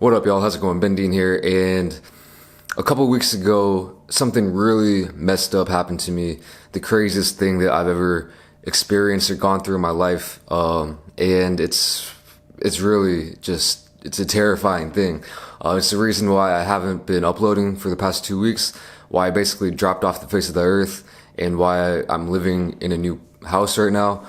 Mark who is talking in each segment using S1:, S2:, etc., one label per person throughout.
S1: What up, y'all? How's it going? BenDeen here, and a couple weeks ago, something really messed up happened to me. The craziest thing that I've ever experienced or gone through in my life, and it's really just it's a terrifying thing. It's the reason why I haven't been uploading for the past 2 weeks, why I basically dropped off the face of the earth, and why I'm living in a new house right now.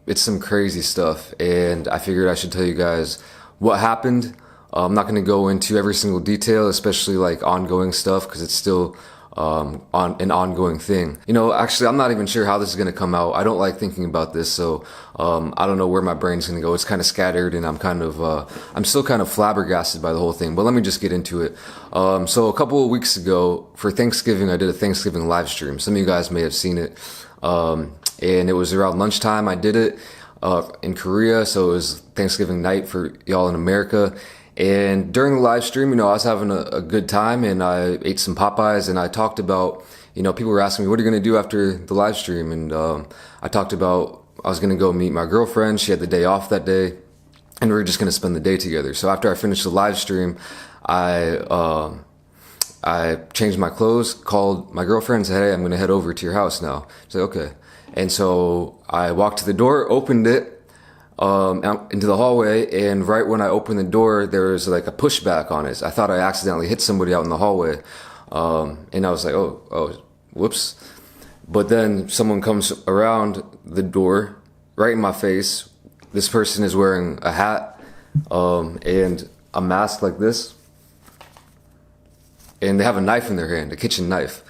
S1: It's some crazy stuff, and I figured I should tell you guys what happened. I'm not going to go into every single detail, especially like ongoing stuff, because it's still on an ongoing thing. Actually, I'm not even sure how this is going to come out. I don't like thinking about this, so I don't know where my brain's going to go. It's kind of scattered, and I'm still kind of flabbergasted by the whole thing. But let me just get into it. So a couple of weeks ago, for Thanksgiving, I did a Thanksgiving live stream. Some of you guys may have seen it, and it was around lunchtime. I did it in Korea, so it was Thanksgiving night for y'all in America. And during the live stream, I was having a good time, and I ate some Popeyes, and I talked about, people were asking me, what are you going to do after the live stream? And I talked about I was going to go meet my girlfriend. She had the day off that day, and we were just going to spend the day together. So after I finished the live stream, I changed my clothes, called my girlfriend, and said, hey, I'm going to head over to your house now. She's like, okay. And so I walked to the door, opened it, out into the hallway, and right when I opened the door, there was like a pushback on it. I thought I accidentally hit somebody out in the hallway, and I was like, oh, whoops. But then someone comes around the door, right in my face. This person is wearing a hat, and a mask like this, and they have a knife in their hand, a kitchen knife,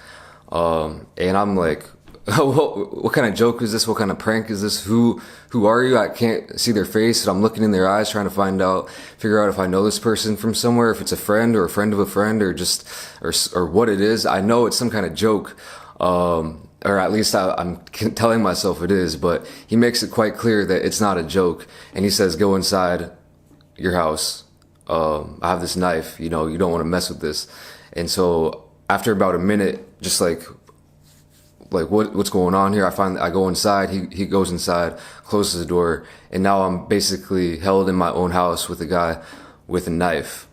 S1: and I'm like, what kind of joke is this? What kind of prank is this? Who are you? I can't see their face, and I'm looking in their eyes, trying to figure out if I know this person from somewhere, if it's a friend or a friend of a friend, or what it is. I know it's some kind of joke, or at least I'm telling myself it is. But he makes it quite clear that it's not a joke, and he says, "Go inside your house. I have this knife. You don't want to mess with this." And so after about a minute, just like what's going on here? I go inside, he goes inside, closes the door, and now I'm basically held in my own house with a guy with a knife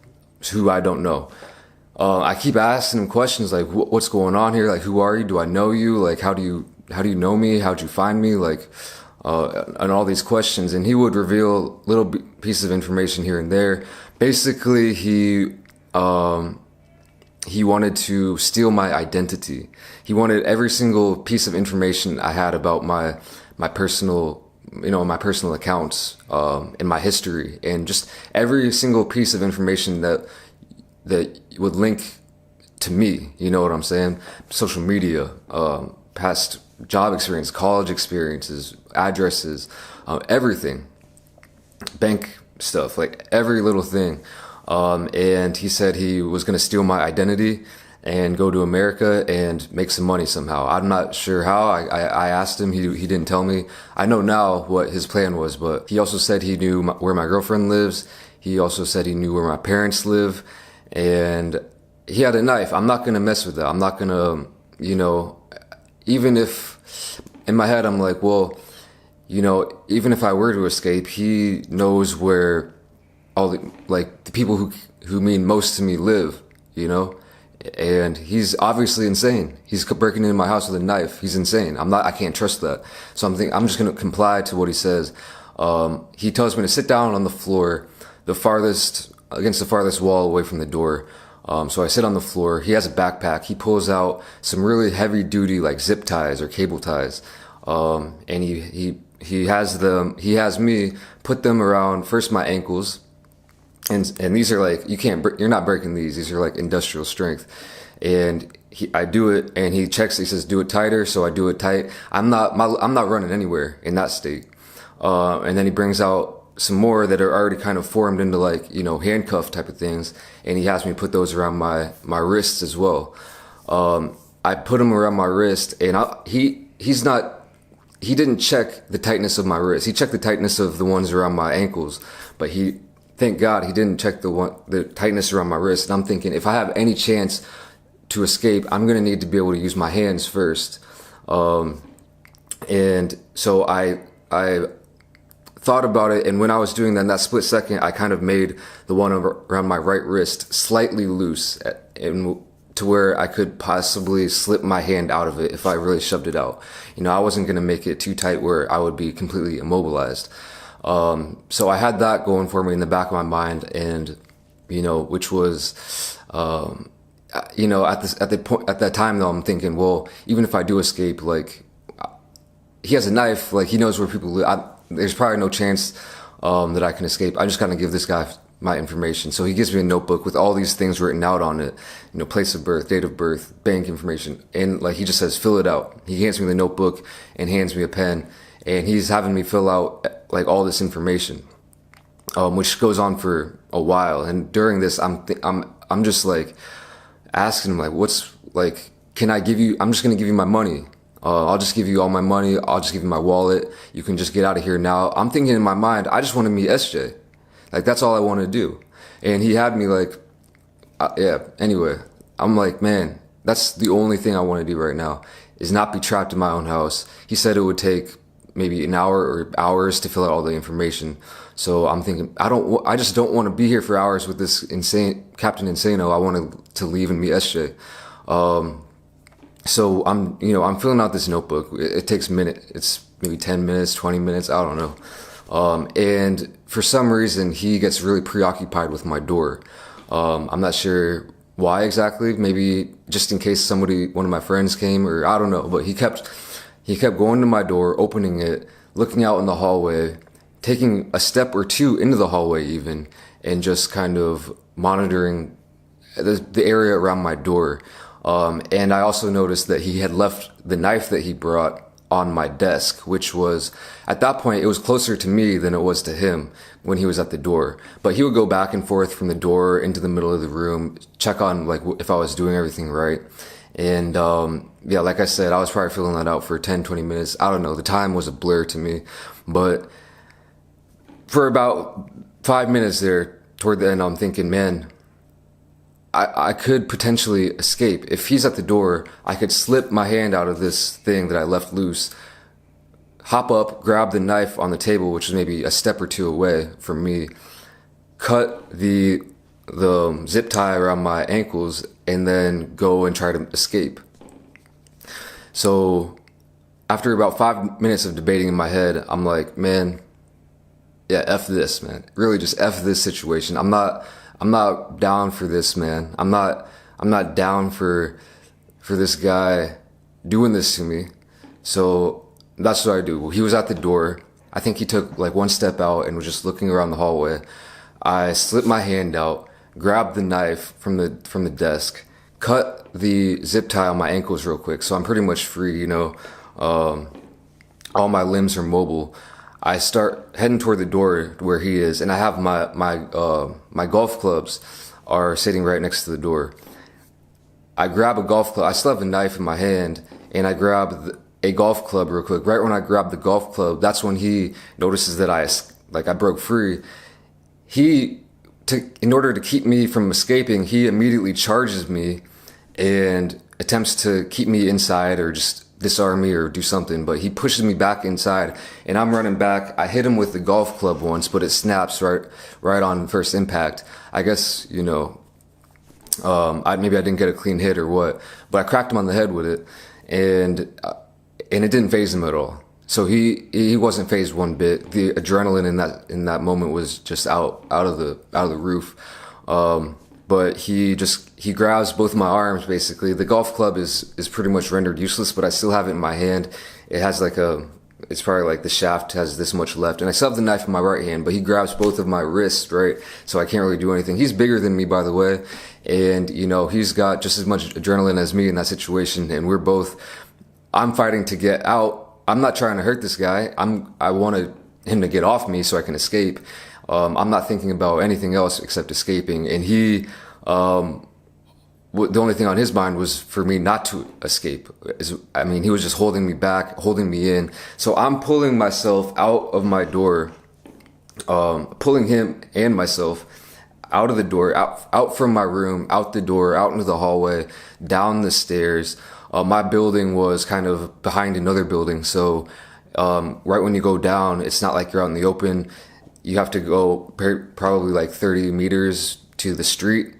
S1: who I don't know. I keep asking him questions like, what's going on here? Like, who are you? Do I know you? Like, how do you know me? How'd you find me? Like, and all these questions. And he would reveal little pieces of information here and there. Basically, he wanted to steal my identity. He wanted every single piece of information I had about my personal, my personal accounts, and my history, and just every single piece of information that would link to me. You know what I'm saying? Social media, past job experience, college experiences, addresses, everything, bank stuff, like every little thing. And he said he was going to steal my identity and go to America and make some money somehow. I'm not sure how. I asked him. He didn't tell me. I know now what his plan was, but he also said he knew where my girlfriend lives. He also said he knew where my parents live, and he had a knife. I'm not going to mess with that. I'm not going to, even if in my head I'm like, well, even if I were to escape, he knows where all the people who mean most to me live, and he's obviously insane. He's breaking into my house with a knife. He's insane. I can't trust that. So I'm just going to comply to what he says. He tells me to sit down on the floor, against the farthest wall away from the door. So I sit on the floor. He has a backpack. He pulls out some really heavy duty, like zip ties or cable ties. And he has me put them around first my ankles. And these are like, you're not breaking these. These are like industrial strength. And I do it, and he checks. He says, "Do it tighter." So I do it tight. I'm not running anywhere in that state. And then he brings out some more that are already kind of formed into handcuff type of things, and he has me put those around my wrists as well. I put them around my wrist, and he didn't check the tightness of my wrist. He checked the tightness of the ones around my ankles, but thank God he didn't check the tightness around my wrist. And I'm thinking, if I have any chance to escape, I'm going to need to be able to use my hands first. And so I thought about it, and when I was doing that, in that split second, I kind of made the one around my right wrist slightly loose, and to where I could possibly slip my hand out of it if I really shoved it out. I wasn't going to make it too tight where I would be completely immobilized. So I had that going for me in the back of my mind, and which was, at that time though, I'm thinking, well, even if I do escape, like, he has a knife, like, he knows where people live. There's probably no chance that I can escape. I just gotta give this guy my information. So he gives me a notebook with all these things written out on it, place of birth, date of birth, bank information, and like he just says, fill it out. He hands me the notebook and hands me a pen, and he's having me fill out like all this information, which goes on for a while. And during this, I'm just like asking him, like, what's, like, can I give you? I'm just gonna give you my money. I'll just give you all my money. I'll just give you my wallet. You can just get out of here now. I'm thinking in my mind, I just want to meet SJ. Like, that's all I want to do. And he had me like, yeah, anyway, I'm like, man, that's the only thing I want to do right now, is not be trapped in my own house. He said it would take maybe an hour or hours to fill out all the information. So I'm thinking, I just don't want to be here for hours with this insane Captain Insano. I want to leave and meet SJ. So I'm filling out this notebook. It takes a minute. It's maybe 10 minutes, 20 minutes. I don't know. And for some reason, he gets really preoccupied with my door. I'm not sure why exactly. Maybe just in case one of my friends came, or I don't know. But he kept going to my door, opening it, looking out in the hallway, taking a step or two into the hallway even, and just kind of monitoring the area around my door. And I also noticed that he had left the knife that he brought on my desk, which was, at that point, it was closer to me than it was to him when he was at the door. But he would go back and forth from the door into the middle of the room, check on like if I was doing everything right. And yeah, like I said, I was probably filling that out for 10, 20 minutes. I don't know. The time was a blur to me. But for about 5 minutes there, toward the end, I'm thinking, man, I could potentially escape. If he's at the door, I could slip my hand out of this thing that I left loose, hop up, grab the knife on the table, which is maybe a step or two away from me, cut the zip tie around my ankles, and then go and try to escape. So after about 5 minutes of debating in my head, I'm like, man, yeah, F this, man. Really just F this situation. I'm not down for this, man. I'm not down for this guy doing this to me. So that's what I do. He was at the door. I think he took like one step out and was just looking around the hallway. I slipped my hand out, grabbed the knife from the desk, cut the zip tie on my ankles real quick, so I'm pretty much free, all my limbs are mobile. I start heading toward the door where he is, and I have my golf clubs are sitting right next to the door. I grab a golf club. I still have a knife in my hand, and I grab a golf club real quick. Right when I grab the golf club, that's when he notices that I broke free. In order to keep me from escaping, he immediately charges me and attempts to keep me inside or just disarm me or do something, but he pushes me back inside, and I'm running back. I hit him with the golf club once, but it snaps right on first impact. I guess, maybe I didn't get a clean hit or what, but I cracked him on the head with it, and it didn't faze him at all. So he wasn't fazed one bit. The adrenaline in that moment was just out of the roof. But he grabs both of my arms, basically. The golf club is pretty much rendered useless, but I still have it in my hand. It has it's probably like the shaft has this much left, and I still have the knife in my right hand, but he grabs both of my wrists, right? So I can't really do anything. He's bigger than me, by the way, and he's got just as much adrenaline as me in that situation, and I'm fighting to get out. I'm not trying to hurt this guy. I wanted him to get off me so I can escape. I'm not thinking about anything else except escaping. And the only thing on his mind was for me not to escape. He was just holding me back, holding me in. So I'm pulling myself out of my door, pulling him and myself out of the door, out from my room, out the door, out into the hallway, down the stairs. My building was kind of behind another building, so right when you go down, it's not like you're out in the open. You have to go probably like 30 meters to the street,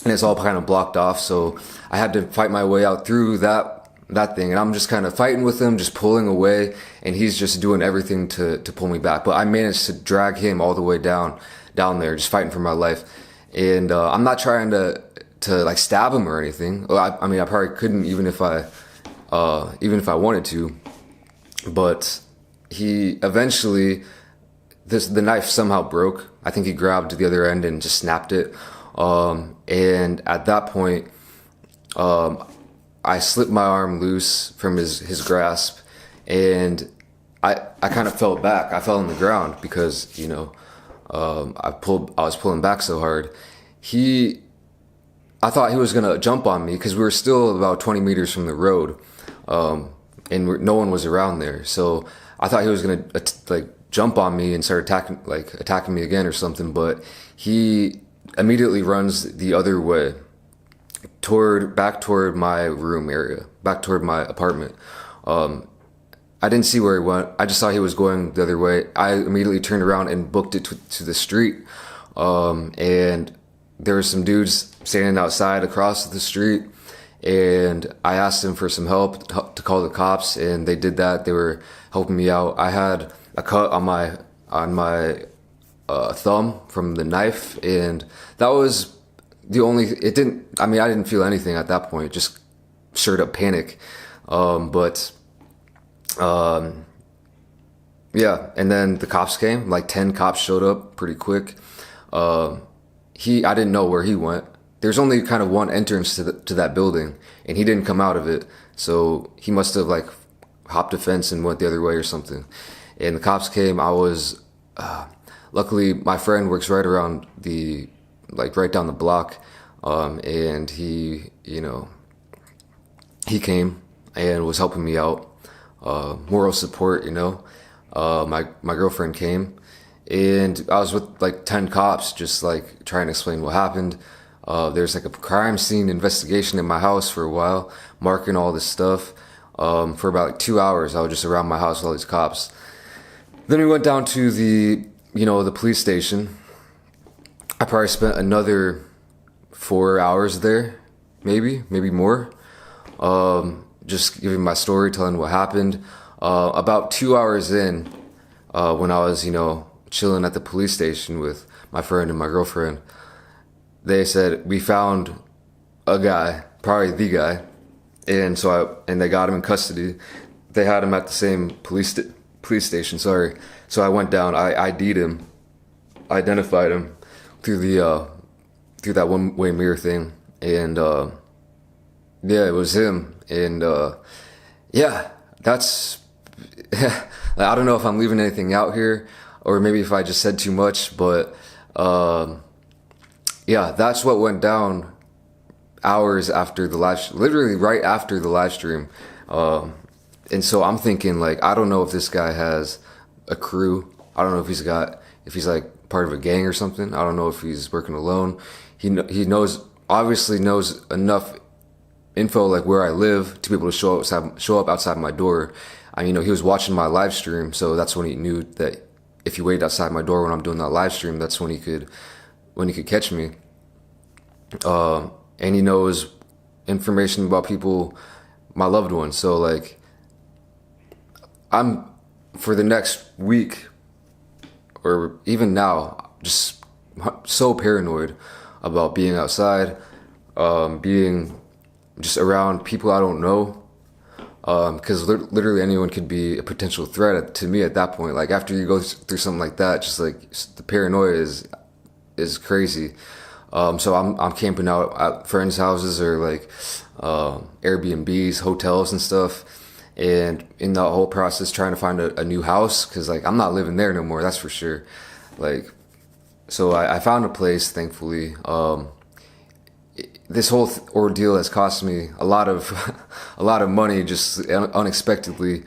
S1: and it's all kind of blocked off. So I had to fight my way out through that thing, and I'm just kind of fighting with him, just pulling away, and he's just doing everything to pull me back. But I managed to drag him all the way down there, just fighting for my life. And I'm not trying to like stab him or anything. Well, I mean, I probably couldn't even if I wanted to. But he eventually, the knife somehow broke. I think he grabbed the other end and just snapped it. And at that point, I slipped my arm loose from his grasp, and I kind of fell back. I fell on the ground because, you know, I was pulling back so hard. I thought he was gonna jump on me because we were still about 20 meters from the road, and no one was around there. So I thought he was gonna like jump on me and start attacking me again or something. But he immediately runs the other way, back toward my room area, back toward my apartment. I didn't see where he went. I just saw he was going the other way. I immediately turned around and booked it to the street. And there were some dudes standing outside across the street, and I asked them for some help to call the cops, and they did that. They were helping me out. I had a cut on my thumb from the knife, and that was I didn't feel anything at that point, just straight up panic. Yeah, and then the cops came, like 10 cops showed up pretty quick. I didn't know where he went. There's only kind of one entrance to that building, and he didn't come out of it. So he must have like hopped a fence and went the other way or something. And the cops came. Luckily my friend works right around right down the block. And he came and was helping me out. Moral support, you know. My girlfriend came, and I was with like 10 cops just like trying to explain what happened. There's like a crime scene investigation in my house for a while, marking all this stuff. For about like 2 hours, I was just around my house with all these cops. Then we went down to the police station. I probably spent another 4 hours there, maybe more. Just giving my story, telling what happened. About 2 hours in, when I was, chilling at the police station with my friend and my girlfriend, they said, we found a guy, probably the guy. And they got him in custody. They had him at the same police station, sorry. So I went down, I ID'd him, identified him through that one-way mirror thing. And, yeah, it was him. And, yeah, that's, I don't know if I'm leaving anything out here, or maybe if I just said too much, but, yeah, that's what went down hours after literally right after the live stream. And so I'm thinking, like, I don't know if this guy has a crew. I don't know if he's like part of a gang or something. I don't know if he's working alone. He obviously knows enough info, like where I live, to be able to show up outside my door. He was watching my live stream, so that's when he knew that if he waited outside my door when I'm doing that live stream, that's when he could catch me. And he knows information about people, my loved ones. So like, I'm, for the next week, or even now, just so paranoid about being outside, being just around people I don't know, because literally anyone could be a potential threat to me at that point. Like, after you go through something like that, just like the paranoia is crazy. So I'm camping out at friends' houses or like Airbnbs, hotels and stuff, and in the whole process trying to find a new house, because like I'm not living there no more, that's for sure. Like, so I found a place, thankfully. This whole ordeal has cost me a lot of money, just unexpectedly,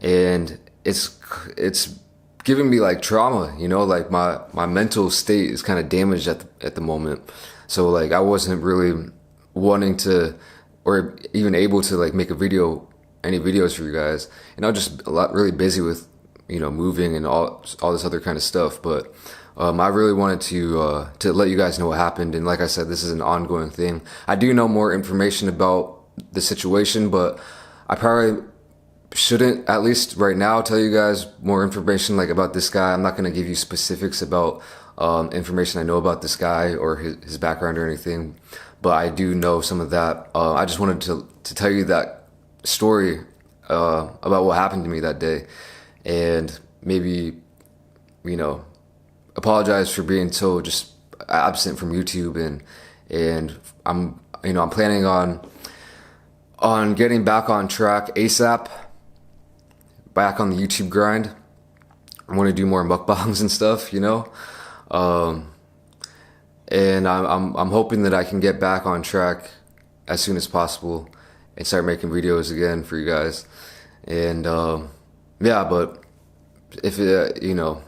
S1: and it's giving me like trauma, like my mental state is kind of damaged at the moment. So like I wasn't really wanting to, or even able to, like make a video any videos for you guys. And I was just really busy with, you know, moving and all this other kind of stuff. But I really wanted to let you guys know what happened. And like I said, this is an ongoing thing. I do know more information about the situation, but I probably shouldn't, at least right now, tell you guys more information like about this guy. I'm not going to give you specifics about information I know about this guy or his background or anything, but I do know some of that. I just wanted to tell you that story about what happened to me that day, and maybe, you know, apologize for being so just absent from YouTube, and I'm planning on getting back on track ASAP, back on the YouTube grind. I want to do more mukbangs and stuff, you know. And I'm hoping that I can get back on track as soon as possible and start making videos again for you guys. And yeah, but if you know,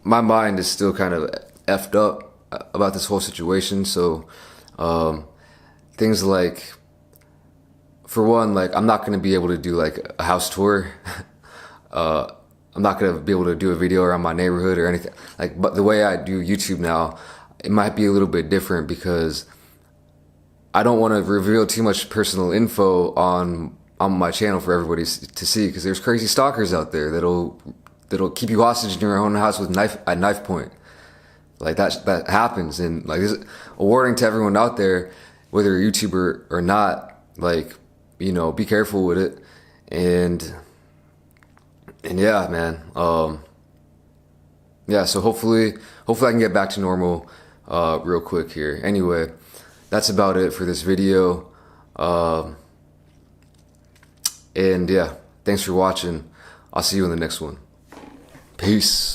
S1: my mind is still kind of effed up about this whole situation. So things like, for one, like, I'm not going to be able to do like a house tour. I'm not going to be able to do a video around my neighborhood or anything. Like, but the way I do YouTube now, it might be a little bit different because I don't want to reveal too much personal info on my channel for everybody to see, because there's crazy stalkers out there that'll keep you hostage in your own house with knife point. Like that happens, and like, this is a warning to everyone out there, whether you're a YouTuber or not. Like, you know, be careful with it. And yeah, man. Yeah, so hopefully I can get back to normal real quick here. Anyway, that's about it for this video. And yeah, thanks for watching. I'll see you in the next one. Peace.